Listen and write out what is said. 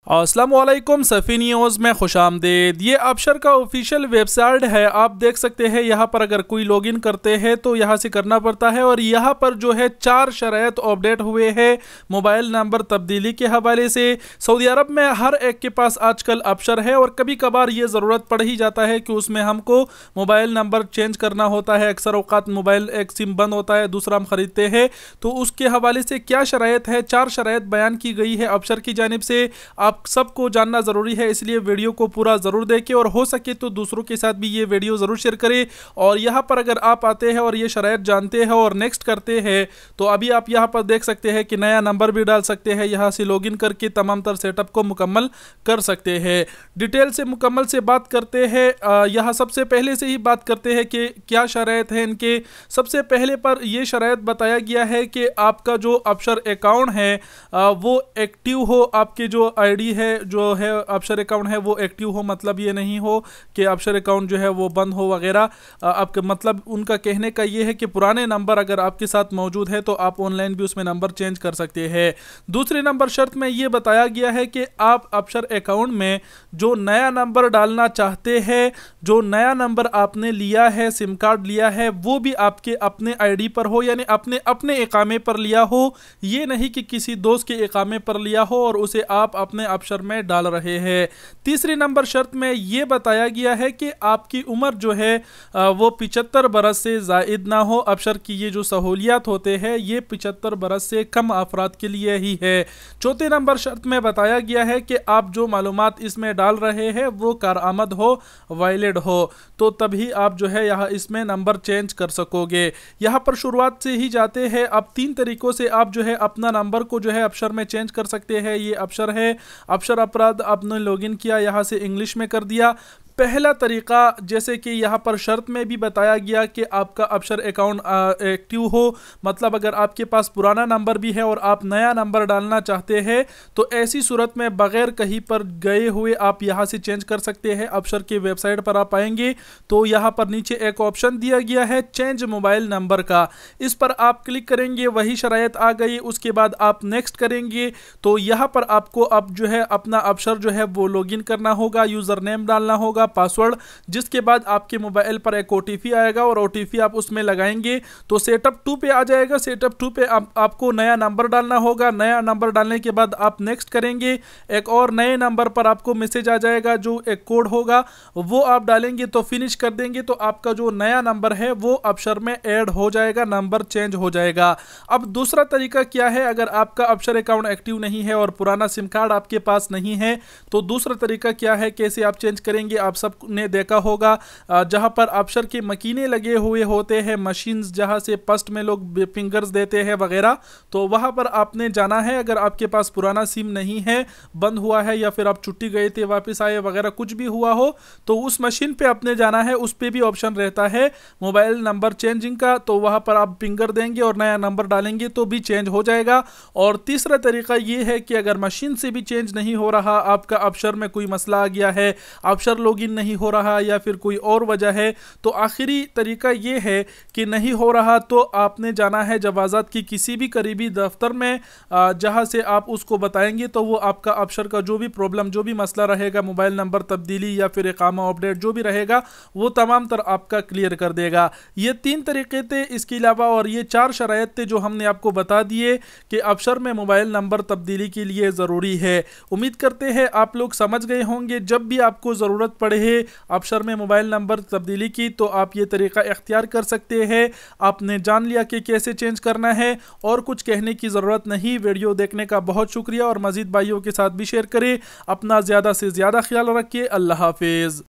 अस्सलाम वालेकुम सफ़ी न्यूज़ में खुशामदीद। ये अबशर का ऑफिशियल वेबसाइट है। आप देख सकते हैं यहाँ पर अगर कोई लॉगिन करते हैं तो यहाँ से करना पड़ता है और यहाँ पर जो है 4 शराइत अपडेट हुए हैं मोबाइल नंबर तब्दीली के हवाले से। सऊदी अरब में हर एक के पास आजकल अबशर है और कभी कभार ये ज़रूरत पड़ ही जाता है कि उसमें हमको मोबाइल नंबर चेंज करना होता है। अक्सर औक़ात मोबाइल एक सिम बंद होता है, दूसरा हम ख़रीदते हैं, तो उसके हवाले से क्या शराइत है, 4 शराइत बयान की गई है अबशर की जानिब से। आप सबको जानना ज़रूरी है, इसलिए वीडियो को पूरा ज़रूर देखें और हो सके तो दूसरों के साथ भी ये वीडियो ज़रूर शेयर करें। और यहाँ पर अगर आप आते हैं और ये शराइत जानते हैं और नेक्स्ट करते हैं तो अभी आप यहाँ पर देख सकते हैं कि नया नंबर भी डाल सकते हैं। यहाँ से लॉगिन करके तमाम तर सेटअप को मुकम्मल कर सकते हैं। डिटेल से मुकम्मल से बात करते हैं। यहाँ सबसे पहले से ही बात करते हैं कि क्या शराइत है इनके। सबसे पहले पर यह शराइत बताया गया है कि आपका जो अबशर अकाउंट है वो एक्टिव हो, आपके जो आईडी है जो है अबशर अकाउंट है वो एक्टिव हो। मतलब ये नहीं हो कि अबशर अकाउंट जो है वो बंद हो वगैरह। आपके मतलब उनका कहने का ये है कि पुराने नंबर अगर आपके साथ मौजूद है तो आप ऑनलाइन भी उसमें नंबर चेंज कर सकते हैं। दूसरी नंबर शर्त में ये बताया गया है कि आप अबशर अकाउंट में जो नया नंबर डालना चाहते हैं, जो नया नंबर आपने लिया है, सिम कार्ड लिया है, वो भी आपके अपने आईडी पर हो, यानी अपने अपने इकामे पर लिया हो। ये नहीं कि किसी दोस्त के इकामे पर लिया हो और उसे आप अपने अबशर में डाल रहे हैं। तीसरी नंबर शर्त में यह बताया गया है कि आपकी उम्र जो है वो 75 बरस से ज़ायद ना हो। अबशर की ये जो सहूलियात होते हैं ये 75 बरस से कम अफराद के लिए ही है। चौथे नंबर शर्त में बताया गया है कि आप जो मालूमात इसमें डाल रहे हैं वो कारआमद हो, वैलिड हो, तो तभी आप जो है यहाँ इसमें नंबर चेंज कर सकोगे। यहाँ पर शुरुआत से ही जाते हैं। अब 3 तरीक़ों से आप जो है अपना नंबर को जो है अबशर में चेंज कर सकते हैं। ये अबशर है, अबशर अपराध आपने लॉगिन किया, यहाँ से इंग्लिश में कर दिया। पहला तरीका जैसे कि यहाँ पर शर्त में भी बताया गया कि आपका अबशर अकाउंट एक्टिव हो, मतलब अगर आपके पास पुराना नंबर भी है और आप नया नंबर डालना चाहते हैं तो ऐसी सूरत में बग़ैर कहीं पर गए हुए आप यहाँ से चेंज कर सकते हैं। अबशर के वेबसाइट पर आप आएंगे तो यहाँ पर नीचे एक ऑप्शन दिया गया है चेंज मोबाइल नंबर का, इस पर आप क्लिक करेंगे, वही शराइत आ गई। उसके बाद आप नेक्स्ट करेंगे तो यहाँ पर आपको अब जो है अपना अबशर जो है वो लॉगिन करना होगा, यूज़र नेम डालना होगा, पासवर्ड, जिसके बाद आपके मोबाइल पर एक ओटीपी आएगा और ओटीपी आप उसमें लगाएंगे तो सेटअप 2 पे आ जाएगा। सेटअप 2 पे आपको नया नंबर डालना होगा। नया नंबर डालने के बाद आप नेक्स्ट करेंगे, एक और नए नंबर पर आपको मैसेज आ जाएगा, जो एक कोड होगा वो आप डालेंगे तो फिनिश कर देंगे तो आपका जो नया नंबर है वो अबशर में ऐड हो जाएगा, नंबर चेंज हो जाएगा। अब दूसरा तरीका क्या है, अगर आपका अबशर अकाउंट एक्टिव नहीं है और पुराना सिम कार्ड आपके पास नहीं है तो दूसरा तरीका क्या है, कैसे आप चेंज करेंगे। आप सबने देखा होगा जहां पर अबशर के मकीने लगे हुए होते हैं, मशीन्स जहां से फर्स्ट में लोग फिंगर्स देते हैं वगैरह, तो वहां पर आपने जाना है। अगर आपके पास पुराना सिम नहीं है, बंद हुआ है या फिर आप छुट्टी गए थे वापस आए वगैरह कुछ भी हुआ हो तो उस मशीन पे आपने जाना है। उस पे भी ऑप्शन रहता है मोबाइल नंबर चेंजिंग का, तो वहां पर आप फिंगर देंगे और नया नंबर डालेंगे तो भी चेंज हो जाएगा। और तीसरा तरीका ये है कि अगर मशीन से भी चेंज नहीं हो रहा, आपका अबशर में कोई मसला आ गया है, अबशर लॉगिन नहीं हो रहा या फिर कोई और वजह है, तो आखिरी तरीका ये है कि नहीं हो रहा तो आपने जाना है जवाजात की किसी भी करीबी दफ्तर में, जहां से आप उसको बताएंगे तो वो आपका अबशर का जो भी प्रॉब्लम, जो भी मसला रहेगा, मोबाइल नंबर तब्दीली या फिर इकामा अपडेट जो भी रहेगा वो तमाम तर आपका क्लियर कर देगा। ये 3 तरीके थे। इसके अलावा और ये 4 शराइत थे जो हमने आपको बता दिए कि अबशर में मोबाइल नंबर तब्दीली के लिए ज़रूरी है। उम्मीद करते हैं आप लोग समझ गए होंगे। जब भी आपको ज़रूरत पड़े अबशर में मोबाइल नंबर तब्दीली की तो आप ये तरीका इख्तियार कर सकते हैं। आपने जान लिया कि कैसे चेंज करना है और कुछ कहने की ज़रूरत नहीं। वीडियो देखने का बहुत शुक्रिया और मज़ीद भाइयों के साथ भी शेयर करें। अपना ज़्यादा से ज़्यादा ख्याल रखिए। अल्लाह हाफिज़।